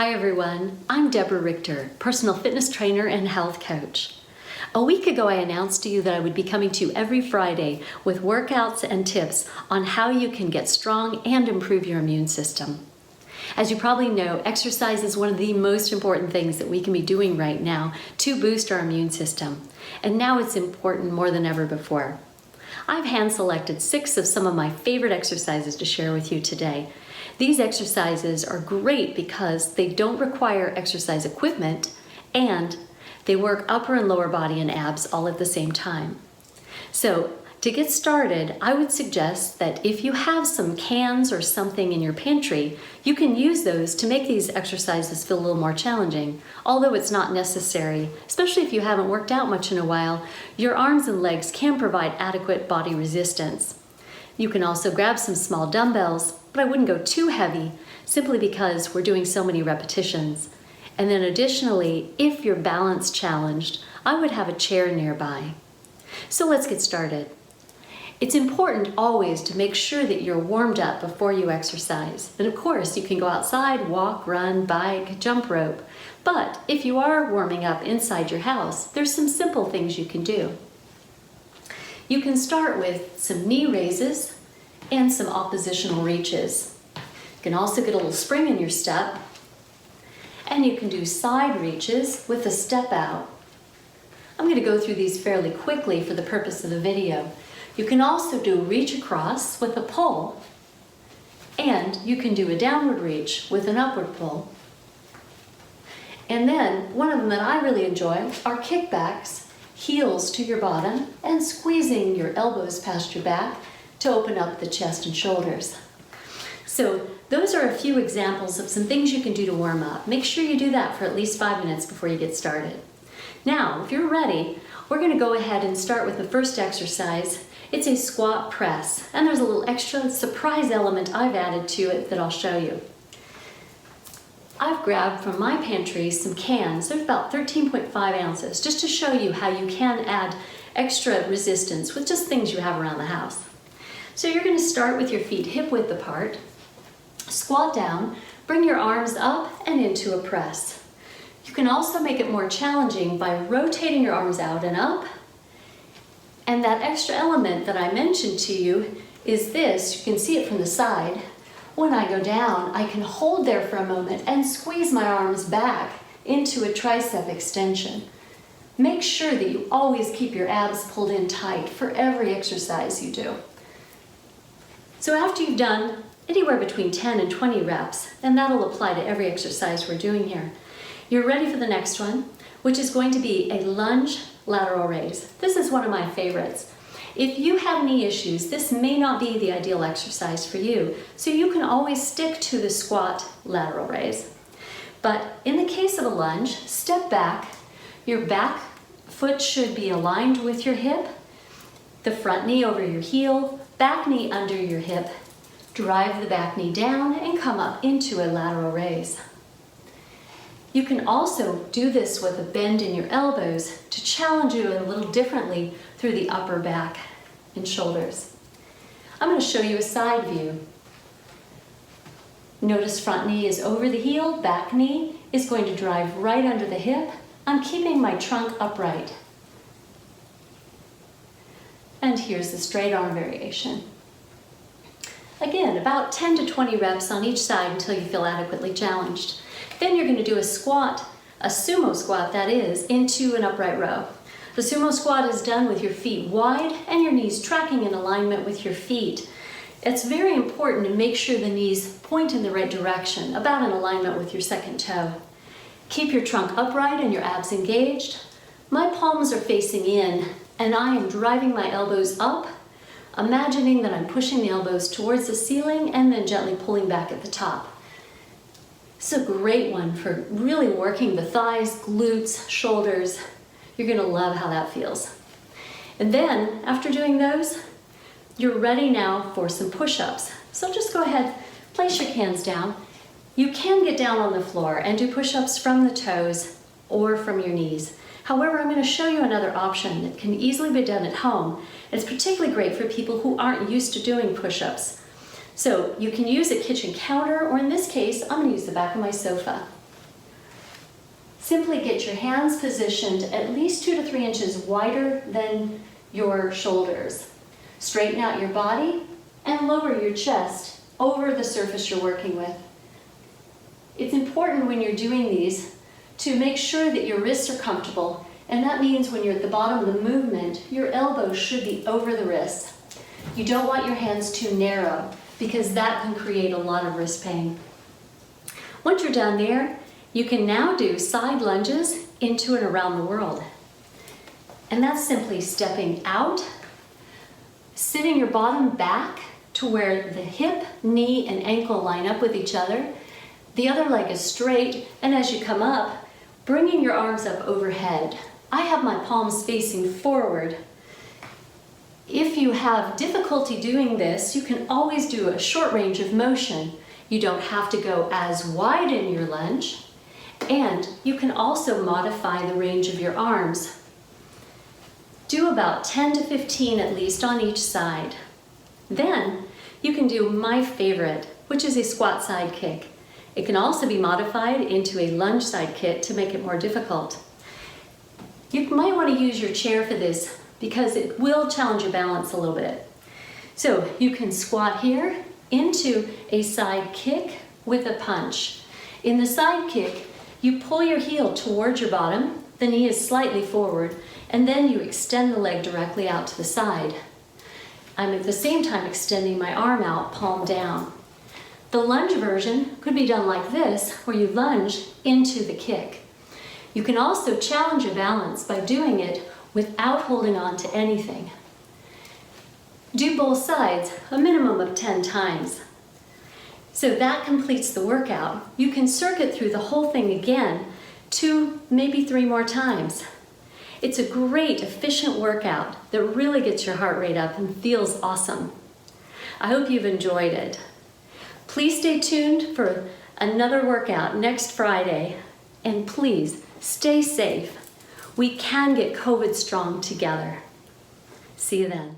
Hi everyone, I'm Deborah Richter, personal fitness trainer and health coach. A week ago I announced to you that I would be coming to you every Friday with workouts and tips on how you can get strong and improve your immune system. As you probably know, exercise is one of the most important things that we can be doing right now to boost our immune system. And now it's important more than ever before. I've hand-selected 6 of some of my favorite exercises to share with you today. These exercises are great because they don't require exercise equipment and they work upper and lower body and abs all at the same time. So to get started, I would suggest that if you have some cans or something in your pantry, you can use those to make these exercises feel a little more challenging. Although it's not necessary, especially if you haven't worked out much in a while, your arms and legs can provide adequate body resistance. You can also grab some small dumbbells, but I wouldn't go too heavy simply because we're doing so many repetitions. And then additionally, if you're balance challenged, I would have a chair nearby. So let's get started. It's important always to make sure that you're warmed up before you exercise. And of course, you can go outside, walk, run, bike, jump rope. But if you are warming up inside your house, there's some simple things you can do. You can start with some knee raises and some oppositional reaches. You can also get a little spring in your step. And you can do side reaches with a step out. I'm going to go through these fairly quickly for the purpose of the video. You can also do reach across with a pull, and you can do a downward reach with an upward pull. And then one of them that I really enjoy are kickbacks, heels to your bottom, and squeezing your elbows past your back to open up the chest and shoulders. So those are a few examples of some things you can do to warm up. Make sure you do that for at least 5 minutes before you get started. Now, if you're ready, we're going to go ahead and start with the first exercise. It's a squat press, and there's a little extra surprise element I've added to it that I'll show you. I've grabbed from my pantry some cans. There's about 13.5 ounces, just to show you how you can add extra resistance with just things you have around the house. So you're going to start with your feet hip width apart, squat down, bring your arms up and into a press. You can also make it more challenging by rotating your arms out and up. And that extra element that I mentioned to you is this. You can see it from the side. When I go down, I can hold there for a moment and squeeze my arms back into a tricep extension. Make sure that you always keep your abs pulled in tight for every exercise you do. So after you've done anywhere between 10 and 20 reps, and that'll apply to every exercise we're doing here, you're ready for the next one, which is going to be a lunge lateral raise. This is one of my favorites. If you have knee issues, this may not be the ideal exercise for you, so you can always stick to the squat lateral raise. But in the case of a lunge, step back. Your back foot should be aligned with your hip, the front knee over your heel, back knee under your hip. Drive the back knee down and come up into a lateral raise. You can also do this with a bend in your elbows to challenge you a little differently through the upper back and shoulders. I'm going to show you a side view. Notice front knee is over the heel, back knee is going to drive right under the hip. I'm keeping my trunk upright. And here's the straight arm variation. Again, about 10 to 20 reps on each side until you feel adequately challenged. Then you're going to do a squat, a sumo squat that is, into an upright row. The sumo squat is done with your feet wide and your knees tracking in alignment with your feet. It's very important to make sure the knees point in the right direction, about in alignment with your second toe. Keep your trunk upright and your abs engaged. My palms are facing in and I am driving my elbows up, imagining that I'm pushing the elbows towards the ceiling and then gently pulling back at the top. It's a great one for really working the thighs, glutes, shoulders. You're going to love how that feels. And then, after doing those, you're ready now for some push-ups. So just go ahead, place your hands down. You can get down on the floor and do push-ups from the toes or from your knees. However, I'm going to show you another option that can easily be done at home. It's particularly great for people who aren't used to doing push-ups. So you can use a kitchen counter, or in this case, I'm going to use the back of my sofa. simply get your hands positioned at least 2 to 3 inches wider than your shoulders. Straighten out your body and lower your chest over the surface you're working with. It's important when you're doing these to make sure that your wrists are comfortable, and that means when you're at the bottom of the movement, your elbows should be over the wrists. You don't want your hands too narrow because that can create a lot of wrist pain. Once you're down there, you can now do side lunges into and around the world. And that's simply stepping out, sitting your bottom back to where the hip, knee, and ankle line up with each other. The other leg is straight, and as you come up, bringing your arms up overhead. I have my palms facing forward. If you have difficulty doing this, you can always do a short range of motion. You don't have to go as wide in your lunge, and you can also modify the range of your arms. Do about 10 to 15 at least on each side. Then you can do my favorite, which is a squat side kick. It can also be modified into a lunge side kick to make it more difficult. You might want to use your chair for this because it will challenge your balance a little bit. So you can squat here into a side kick with a punch. In the side kick, you pull your heel towards your bottom, the knee is slightly forward, and then you extend the leg directly out to the side. I'm at the same time extending my arm out, palm down. The lunge version could be done like this, where you lunge into the kick. You can also challenge your balance by doing it without holding on to anything. Do both sides a minimum of 10 times. So that completes the workout. You can circuit through the whole thing again 2, maybe 3 more times. It's a great, efficient workout that really gets your heart rate up and feels awesome. I hope you've enjoyed it. Please stay tuned for another workout next Friday, and please stay safe. We can get COVID strong together. See you then.